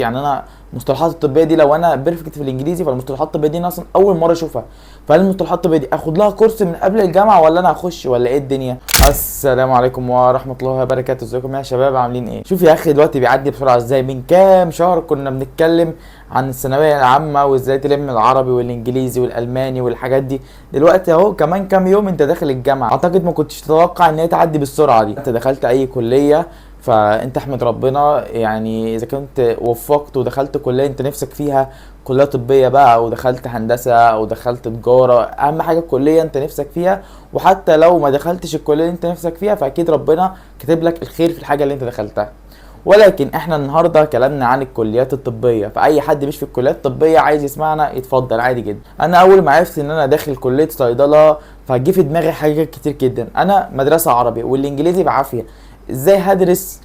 يعني انا المصطلحات الطبيه دي لو انا بيرفكت في الانجليزي، فالمصطلحات الطبيه دي انا اصلا اول مره اشوفها. فهل المصطلحات الطبيه دي اخد لها كورس من قبل الجامعه ولا انا اخش ولا ايه الدنيا؟ السلام عليكم ورحمه الله وبركاته. ازيكم يا شباب، عاملين ايه؟ شوف يا اخي دلوقتي بيعدي بسرعه ازاي. من كام شهر كنا بنتكلم عن الثانويه العامه وازاي تلم العربي والانجليزي والالماني والحاجات دي. دلوقتي اهو كمان كام يوم انت داخل الجامعه. اعتقد ما كنتش تتوقع ان هي تعدي بالسرعه دي. انت دخلت اي كليه فانت احمد ربنا، يعني اذا كنت وفقت ودخلت كليه انت نفسك فيها، كليه طبيه بقى، او دخلت هندسه او دخلت تجاره، اهم حاجه الكليه انت نفسك فيها. وحتى لو ما دخلتش الكليه اللي انت نفسك فيها فاكيد ربنا كاتب لك الخير في الحاجه اللي انت دخلتها. ولكن احنا النهارده كلامنا عن الكليات الطبيه، فاي حد مش في الكليات الطبيه عايز يسمعنا يتفضل عادي جدا. انا اول ما عرفت ان انا داخل كليه صيدله فجه في دماغي حاجات كتير جدا. انا مدرسه عربي والانجليزي بعافيه، ازاي هدرس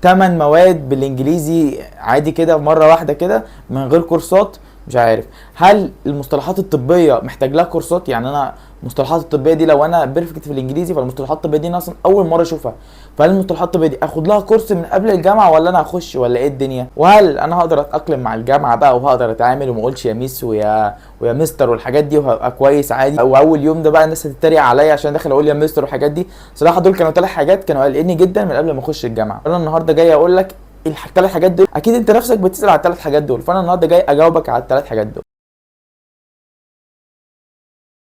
8 مواد بالانجليزي عادي كده مره واحده كده من غير كورسات؟ مش عارف. هل المصطلحات الطبيه محتاج لها كورسات؟ يعني انا المصطلحات الطبيه دي لو انا بيرفكت في الانجليزي، فالمصطلحات الطبيه دي انا اصلا اول مره اشوفها. فهل المصطلحات الطبيه دي اخد لها كورس من قبل الجامعه ولا انا اخش ولا ايه الدنيا؟ وهل انا هقدر اتاقلم مع الجامعه بقى وهقدر اتعامل وما اقولش يا ميس ويا مستر والحاجات دي وهبقى كويس عادي؟ واول يوم ده بقى الناس هتتريق عليا عشان داخل اقول يا مستر والحاجات دي. صراحه دول كانوا 3 حاجات كانوا قلقني جدا من قبل ما اخش الجامعه. انا النهارده جاي اقول لك ال3 حاجات دول، اكيد انت نفسك بتسال على ال3 حاجات دول، فانا النهارده جاي اجاوبك على ال3 حاجات دول.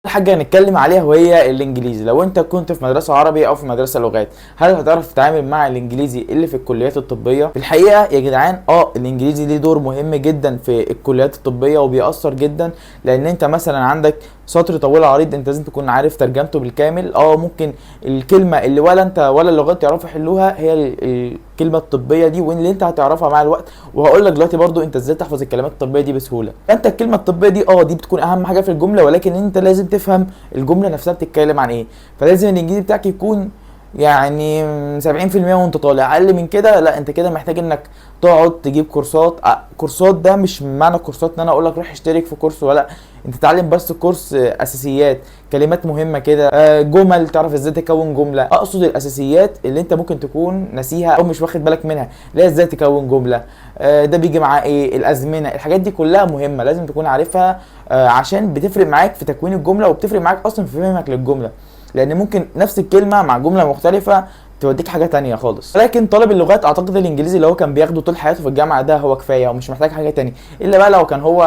حاجه هنتكلم عليها وهي الانجليزي. لو انت كنت في مدرسه عربي او في مدرسه لغات، هل هتعرف تتعامل مع الانجليزي اللي في الكليات الطبيه؟ في الحقيقه يا جدعان الانجليزي ليه دور مهم جدا في الكليات الطبيه وبيأثر جدا، لان انت مثلا عندك سطر طويل عريض انت لازم تكون عارف ترجمته بالكامل. ممكن الكلمه اللي ولا انت ولا اللغات يعرفوا يحلوها هي الكلمه الطبيه دي، واللي انت هتعرفها مع الوقت. وهقول لك دلوقتي برضو انت ازاي تحفظ الكلمات الطبيه دي بسهوله. انت الكلمه الطبيه دي دي بتكون اهم حاجه في الجمله، ولكن انت لازم تفهم الجمله نفسها بتتكلم عن ايه. فلازم الانجليزي بتاعك يكون يعني 70% وانت طالع. اقل من كده لا، انت كده محتاج انك تقعد تجيب كورسات. كورسات ده مش معنى كورسات ان انا اقول لك روح اشترك في كورس، ولا انت تتعلم بس كورس اساسيات، كلمات مهمه كده، جمل تعرف ازاي تكون جمله. اقصد الاساسيات اللي انت ممكن تكون ناسيها او مش واخد بالك منها، اللي هي ازاي تكون جمله، ده بيجي معاه ايه، الازمنه، الحاجات دي كلها مهمه لازم تكون عارفها، عشان بتفرق معاك في تكوين الجمله وبتفرق معاك اصلا في فهمك للجمله. لان ممكن نفس الكلمه مع جمله مختلفه توديك حاجه تانية خالص. لكن طالب اللغات اعتقد الانجليزي اللي هو كان بياخده طول حياته في الجامعه ده هو كفايه ومش محتاج حاجه تانية، الا بقى لو كان هو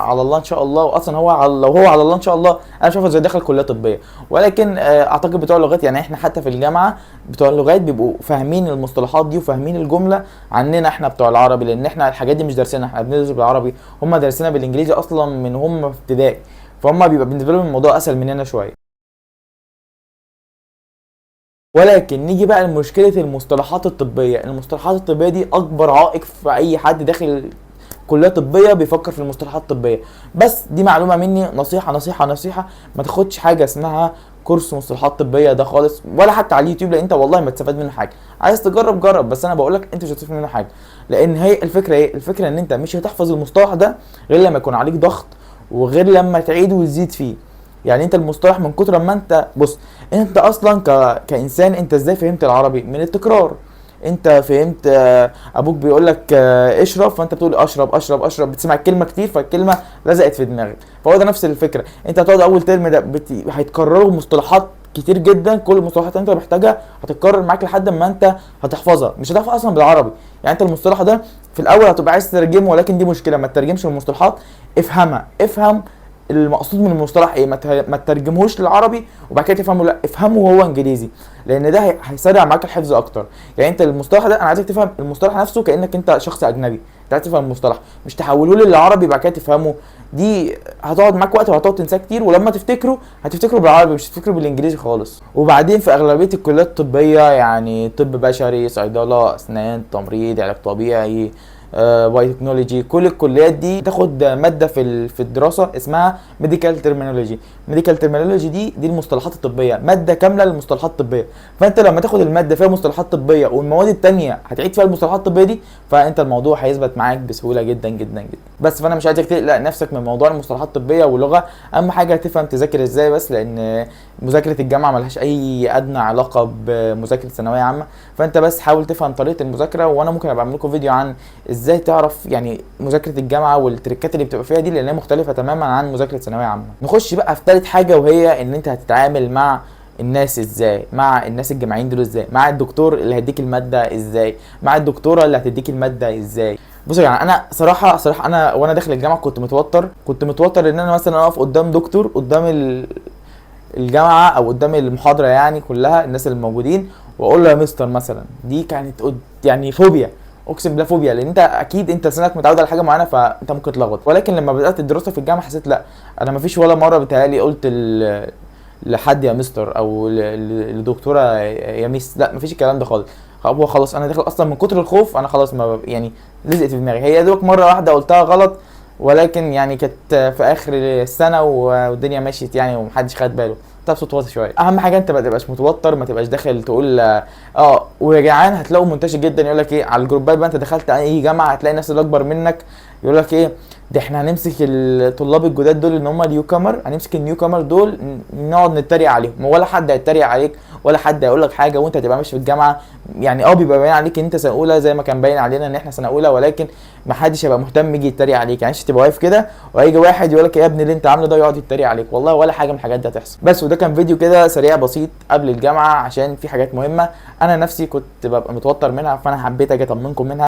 على الله ان شاء الله. واصلا لو هو على الله ان شاء الله انا شايفه زي دخل كليه طبيه. ولكن اعتقد بتوع اللغات، يعني احنا حتى في الجامعه بتوع اللغات بيبقوا فاهمين المصطلحات دي وفاهمين الجمله عننا احنا بتوع العربي، لان احنا الحاجات دي مش دارسينها، احنا بندرس بالعربي، هم دارسينها بالانجليزي اصلا من هم في ابتدائي، فهم بيبقى بالنسبه لهم الموضوع اسهل مننا شويه. ولكن نيجي بقى لمشكله المصطلحات الطبيه. المصطلحات الطبيه دي اكبر عائق في اي حد داخل كليه طبيه بيفكر في المصطلحات الطبيه. بس دي معلومه مني، نصيحه نصيحه نصيحه، ما تاخدش حاجه اسمها كورس مصطلحات طبيه ده خالص، ولا حتى على اليوتيوب، لان انت والله ما تستفاد منه حاجه. عايز تجرب جرب، بس انا بقول لك انت مش هتستفاد منه حاجه. لان هي الفكره ايه؟ الفكره ان انت مش هتحفظ المصطلح ده غير لما يكون عليك ضغط، وغير لما تعيد وتزيد فيه. يعني انت المصطلح من كتر ما انت بص، انت اصلا كانسان انت ازاي فهمت العربي؟ من التكرار. انت فهمت ابوك بيقول لك اشرب، فانت بتقول اشرب اشرب اشرب، بتسمع الكلمه كتير فالكلمه لزقت في دماغك. فهو ده نفس الفكره. انت هتقعد اول ترم ده هيتكرروا مصطلحات كتير جدا، كل المصطلحات اللي انت محتاجها هتتكرر معاك لحد ما انت هتحفظها. مش هتحفظ اصلا بالعربي. يعني انت المصطلح ده في الاول هتبقى عايز تترجمه، ولكن دي مشكله، ما تترجمش المصطلحات، افهمها. افهم المقصود من المصطلح ايه، ما تترجمهوش للعربي وبعد كده تفهمه، لا افهمه وهو انجليزي، لان ده هيسرع معاك الحفظ اكتر. يعني انت المصطلح ده انا عايزك تفهم المصطلح نفسه كانك انت شخص اجنبي، انت عايز تفهم المصطلح، مش تحوله لي للعربي بعد كده تفهمه. دي هتقعد معاك وقت وهتقعد تنساه كتير، ولما تفتكره هتفتكره بالعربي مش هتفتكره بالانجليزي خالص. وبعدين في اغلبيه الكليات الطبيه، يعني طب بشري، صيدله، اسنان، تمريض، علاج طبيعي، باي تكنولوجي، كل الكليات دي تاخد ماده في الدراسه اسمها ميديكال ترمينولوجي. ميديكال ترمينولوجي دي المصطلحات الطبيه، ماده كامله للمصطلحات الطبيه. فانت لما تاخد الماده فيها مصطلحات طبيه والمواد التانية هتعيد فيها المصطلحات الطبيه دي، فانت الموضوع هيثبت معاك بسهوله جدا جدا جدا. بس فانا مش عايزك تقلق نفسك من موضوع المصطلحات الطبيه واللغه. اهم حاجه تفهم تذاكر ازاي بس، لان مذاكره الجامعه ملهاش اي ادنى علاقه بمذاكره ثانويه عامه. فانت بس حاول تفهم طريقه المذاكره، وانا ممكن ابقى اعمل لكم فيديو عن ازاي تعرف يعني مذاكره الجامعه والتريكات اللي بتبقى فيها دي، لانها مختلفه تماما عن مذاكره ثانويه عامه. نخش بقى في ثالث حاجه، وهي ان انت هتتعامل مع الناس ازاي، مع الناس الجامعيين دول ازاي، مع الدكتور اللي هيديك الماده ازاي، مع الدكتوره اللي هتديك الماده ازاي. بصوا يعني انا صراحه انا وانا داخل الجامعه كنت متوتر ان انا مثلا اقف قدام دكتور قدام الجامعه او قدام المحاضره يعني كلها الناس اللي موجودين، واقول له يا مستر مثلا. دي كانت يعني فوبيا، اقسم بالله فوبيا، لان انت اكيد انت سنك متعود على حاجه معينه فانت ممكن تلخبط. ولكن لما بدات الدراسه في الجامعه حسيت لا، انا مفيش ولا مره بتهيالي قلت لحد يا مستر او لدكتوره يا ميس، لا مفيش الكلام ده خالص. هو خلاص انا داخل اصلا من كتر الخوف، انا خلاص ما يعني لزقت في دماغي. هي دوك مره واحده قلتها غلط، ولكن يعني كانت في اخر السنه والدنيا مشيت يعني ومحدش خد باله. طب صوت واطي شويه. اهم حاجه انت ما تبقاش متوتر، ما تبقاش داخل تقول ويا جدعان. هتلاقوا منتشر جدا يقول لك ايه على الجروبات بقى، انت دخلت اي جامعه هتلاقي الناس اللي اكبر منك يقول لك ايه ده احنا هنمسك الطلاب الجداد دول ان هم النيو كامر، هنمسك النيو كامر دول نقعد نتريق عليهم. ولا حد هيتريق عليك ولا حد هيقول لك حاجه، وانت هتبقى ماشي في الجامعه يعني بيبقى باين عليك ان انت سنه اولى زي ما كان باين علينا ان احنا سنه اولى، ولكن ما حدش هيبقى مهتم يجي يتريق عليك. يعني انت تبقى واقف كده وهيجي واحد يقول لك يا ابني اللي انت عامله ده، يقعد يتريق عليك. والله ولا حاجه من الحاجات دي هتحصل. بس وده كان فيديو كده سريع بسيط قبل الجامعه، عشان في حاجات مهمه انا نفسي كنت ببقى متوتر منها، فانا حبيت اجي اطمنكم منها.